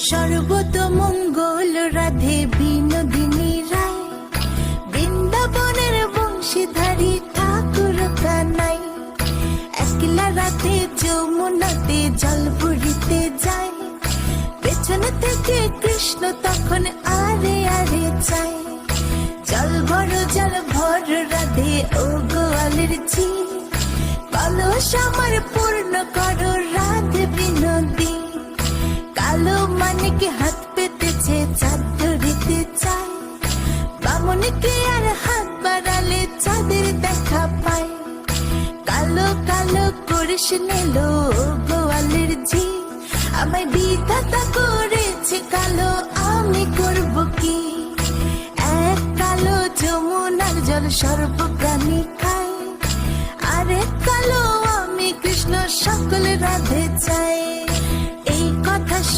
সর্বতমঙ্গল রাধে বিনোদিনী রায়, বৃন্দাবনের বংশীধারী ঠাকুর কানাই। একলা রাতে যমুনাতে জল ভরিতে যায়, পেছনে থেকে কৃষ্ণ তখন আরে আরে চায়। জল ভর রাধে ও গোয়ালের ঝি, কলস আমার পূর্ণ করো রাধে বিনোদী। কালো মানিকে হাত পেতেছে চাঁদ ধরিতে চায়, বামনকে আর হাত বাড়ালে চাঁদের দেখা পায়। কালো কালো করিস নিলো গোয়ালের ঝি, আমায় বিধাতা করেছে কালো, আমি করব কি? এক কালো যমুনার জল সর্বপ্রাণী খায়, আরেক কালো আমি কৃষ্ণ সকল রাধে চাই।